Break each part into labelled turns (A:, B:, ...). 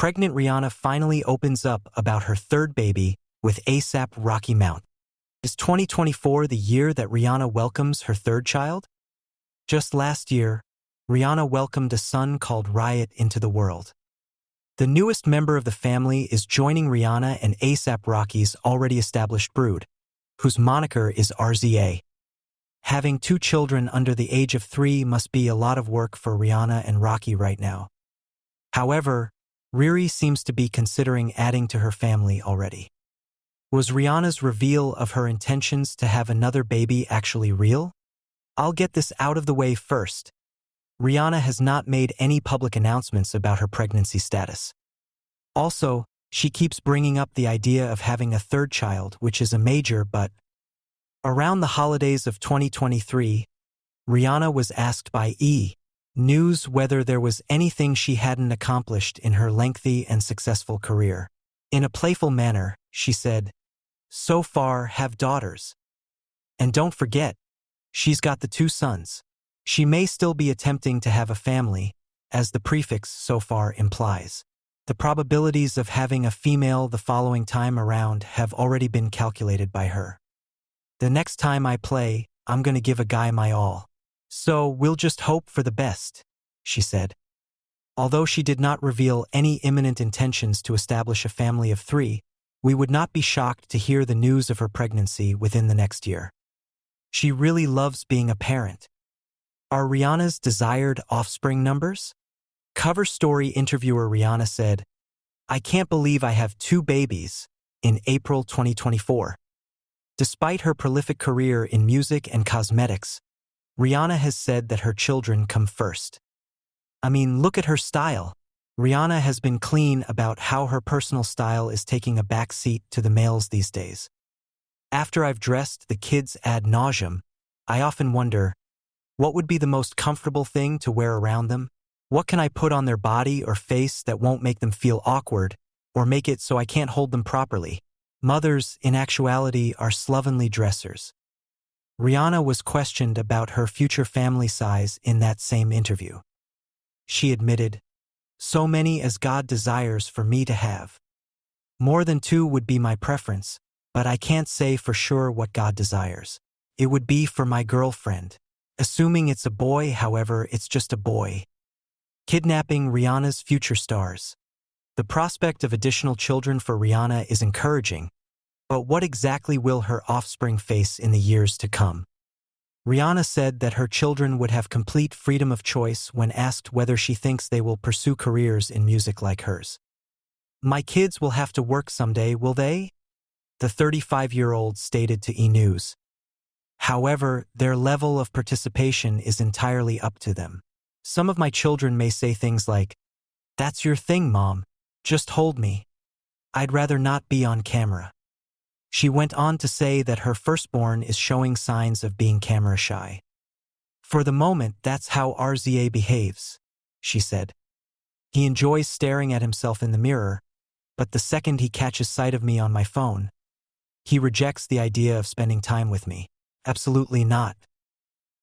A: pregnant Rihanna finally opens up about her third baby with ASAP Rocky Mount. Is 2024 the year that Rihanna welcomes her third child? Just last year, Rihanna welcomed a son called Riot into the world. The newest member of the family is joining Rihanna and ASAP Rocky's already established brood, whose moniker is RZA. Having two children under the age of 3 must be a lot of work for Rihanna and Rocky right now. However, Riri seems to be considering adding to her family already. Was Rihanna's reveal of her intentions to have another baby actually real? I'll get this out of the way first. Rihanna has not made any public announcements about her pregnancy status. Also, she keeps bringing up the idea of having a third child, which is a major but. Around the holidays of 2023, Rihanna was asked by E! News whether there was anything she hadn't accomplished in her lengthy and successful career. In a playful manner, she said, "So far, have daughters. And don't forget, she's got the 2 sons. She may still be attempting to have a family, as the prefix so far implies. The probabilities of having a female the following time around have already been calculated by her. The next time I play, I'm gonna give a guy my all. So we'll just hope for the best," she said. Although she did not reveal any imminent intentions to establish a family of 3, we would not be shocked to hear the news of her pregnancy within the next year. She really loves being a parent. Are Rihanna's desired offspring numbers? Cover story interviewer Rihanna said, "I can't believe I have 2 babies," in April 2024. Despite her prolific career in music and cosmetics, Rihanna has said that her children come first. I mean, look at her style. Rihanna has been clean about how her personal style is taking a back seat to the males these days. "After I've dressed the kids ad nauseum, I often wonder, what would be the most comfortable thing to wear around them? What can I put on their body or face that won't make them feel awkward, or make it so I can't hold them properly? Mothers, in actuality, are slovenly dressers." Rihanna was questioned about her future family size in that same interview. She admitted, "So many as God desires for me to have. More than 2 would be my preference, but I can't say for sure what God desires. It would be for my girlfriend. Assuming it's a boy, however, it's just a boy." Kidnapping Rihanna's future stars. The prospect of additional children for Rihanna is encouraging, but what exactly will her offspring face in the years to come? Rihanna said that her children would have complete freedom of choice when asked whether she thinks they will pursue careers in music like hers. "My kids will have to work someday, will they?" the 35-year-old stated to E! News. However, their level of participation is entirely up to them. "Some of my children may say things like, 'That's your thing, Mom. Just hold me. I'd rather not be on camera.'" She went on to say that her firstborn is showing signs of being camera shy. "For the moment, that's how RZA behaves," she said. "He enjoys staring at himself in the mirror, but the second he catches sight of me on my phone, he rejects the idea of spending time with me. Absolutely not."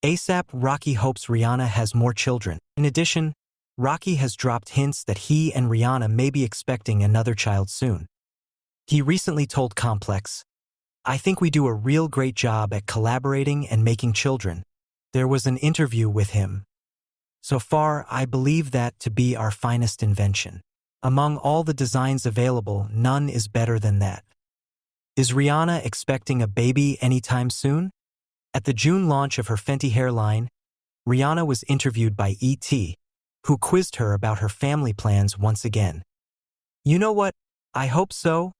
A: ASAP Rocky hopes Rihanna has more children. In addition, Rocky has dropped hints that he and Rihanna may be expecting another child soon. He recently told Complex, "I think we do a real great job at collaborating and making children." There was an interview with him. "So far, I believe that to be our finest invention. Among all the designs available, none is better than that." Is Rihanna expecting a baby anytime soon? At the June launch of her Fenty Hair line, Rihanna was interviewed by E.T., who quizzed her about her family plans once again. "You know what? I hope so,"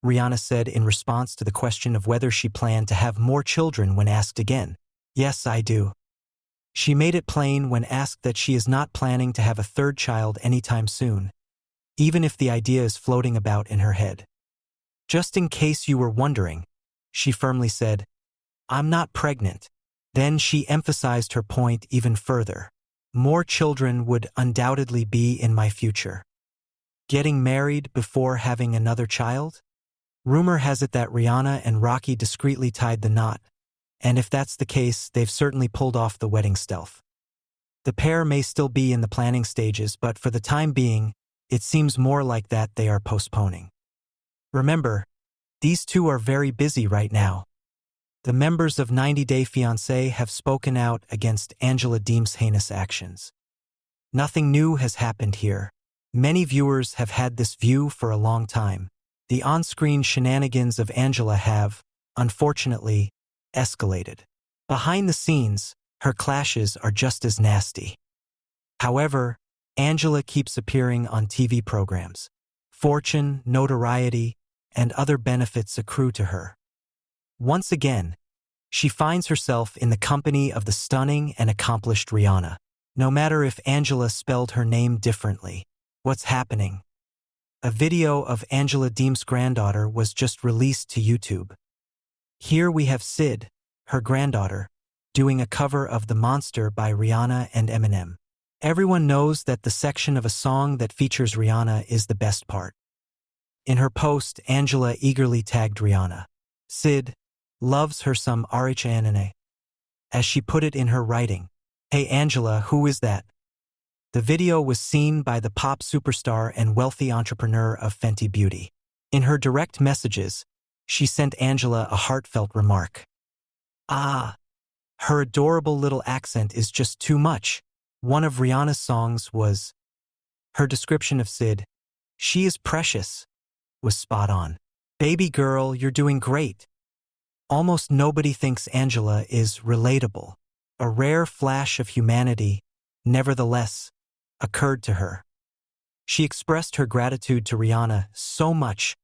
A: Rihanna said in response to the question of whether she planned to have more children when asked again. "Yes, I do." She made it plain when asked that she is not planning to have a third child anytime soon, even if the idea is floating about in her head. "Just in case you were wondering," she firmly said, "I'm not pregnant." Then she emphasized her point even further. "More children would undoubtedly be in my future." Getting married before having another child? Rumor has it that Rihanna and Rocky discreetly tied the knot, and if that's the case, they've certainly pulled off the wedding stealth. The pair may still be in the planning stages, but for the time being, it seems more like that they are postponing. Remember, these two are very busy right now. The members of 90 Day Fiance have spoken out against Angela Deem's heinous actions. Nothing new has happened here. Many viewers have had this view for a long time. The on-screen shenanigans of Angela have, unfortunately, escalated. Behind the scenes, her clashes are just as nasty. However, Angela keeps appearing on TV programs. Fortune, notoriety, and other benefits accrue to her. Once again, she finds herself in the company of the stunning and accomplished Rihanna. No matter if Angela spelled her name differently. What's happening? A video of Angela Deem's granddaughter was just released to YouTube. Here we have Sid, her granddaughter, doing a cover of The Monster by Rihanna and Eminem. Everyone knows that the section of a song that features Rihanna is the best part. In her post, Angela eagerly tagged Rihanna. Sid loves her some Rihanna. As she put it in her writing, "Hey Angela, who is that?" The video was seen by the pop superstar and wealthy entrepreneur of Fenty Beauty. In her direct messages, she sent Angela a heartfelt remark. "Ah, her adorable little accent is just too much." One of Rihanna's songs was, her description of Sid, "She is precious," was spot on. "Baby girl, you're doing great." Almost nobody thinks Angela is relatable. A rare flash of humanity, nevertheless, occurred to her. She expressed her gratitude to Rihanna so much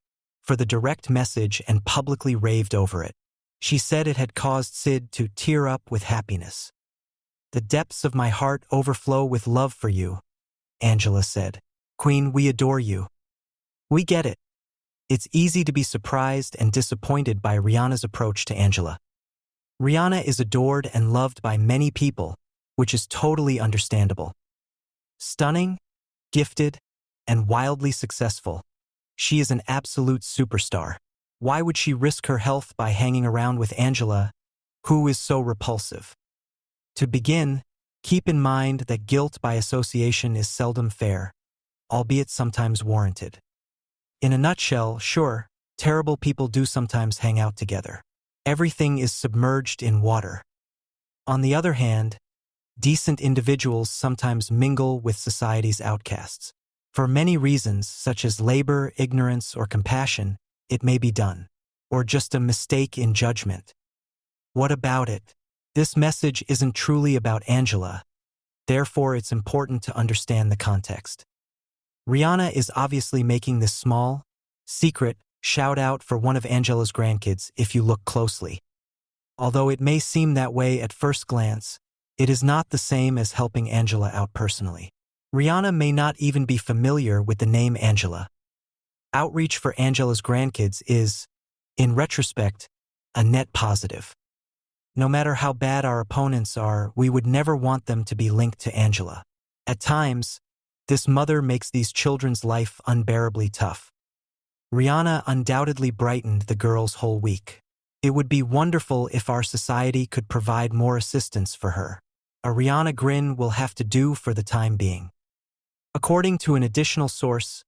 A: for the direct message and publicly raved over it. She said it had caused Sid to tear up with happiness. "The depths of my heart overflow with love for you," Angela said. "Queen, we adore you." We get it. It's easy to be surprised and disappointed by Rihanna's approach to Angela. Rihanna is adored and loved by many people, which is totally understandable. Stunning, gifted, and wildly successful, she is an absolute superstar. Why would she risk her health by hanging around with Angela, who is so repulsive? To begin, keep in mind that guilt by association is seldom fair, albeit sometimes warranted. In a nutshell, sure, terrible people do sometimes hang out together. Everything is submerged in water. On the other hand, decent individuals sometimes mingle with society's outcasts. For many reasons, such as labor, ignorance, or compassion, it may be done. Or just a mistake in judgment. What about it? This message isn't truly about Angela. Therefore, it's important to understand the context. Rihanna is obviously making this small, secret shout-out for one of Angela's grandkids if you look closely. Although it may seem that way at first glance, it is not the same as helping Angela out personally. Rihanna may not even be familiar with the name Angela. Outreach for Angela's grandkids is, in retrospect, a net positive. No matter how bad our opponents are, we would never want them to be linked to Angela. At times, this mother makes these children's life unbearably tough. Rihanna undoubtedly brightened the girl's whole week. It would be wonderful if our society could provide more assistance for her. A Rihanna grin will have to do for the time being. According to an additional source,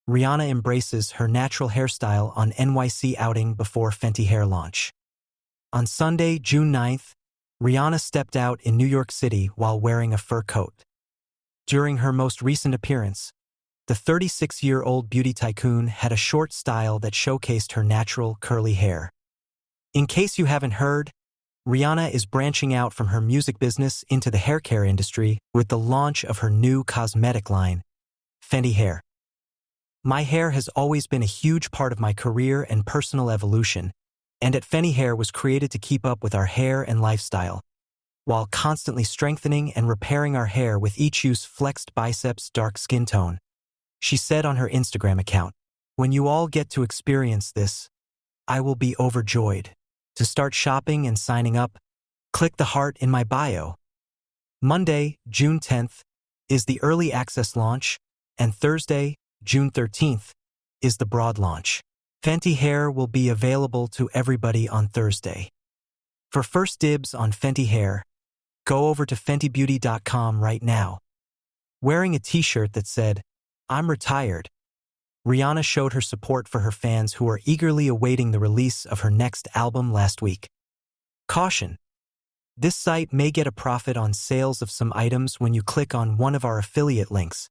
A: Rihanna embraces her natural hairstyle on NYC outing before Fenty Hair launch. On Sunday, June 9th, Rihanna stepped out in New York City while wearing a fur coat. During her most recent appearance, the 36-year-old beauty tycoon had a short style that showcased her natural, curly hair. In case you haven't heard, Rihanna is branching out from her music business into the haircare industry with the launch of her new cosmetic line, Fenty Hair. My hair has always been a huge part of my career and personal evolution, and at Fenty Hair was created to keep up with our hair and lifestyle, while constantly strengthening and repairing our hair with each use flexed biceps, dark skin tone. She said on her Instagram account, "When you all get to experience this, I will be overjoyed. To start shopping and signing up, click the heart in my bio." Monday, June 10th, is the early access launch, and Thursday, June 13th, is the broad launch. Fenty Hair will be available to everybody on Thursday. For first dibs on Fenty Hair, go over to fentybeauty.com right now. Wearing a t-shirt that said, I'm retired. Rihanna showed her support for her fans who are eagerly awaiting the release of her next album last week. Caution. This site may get a profit on sales of some items when you click on one of our affiliate links.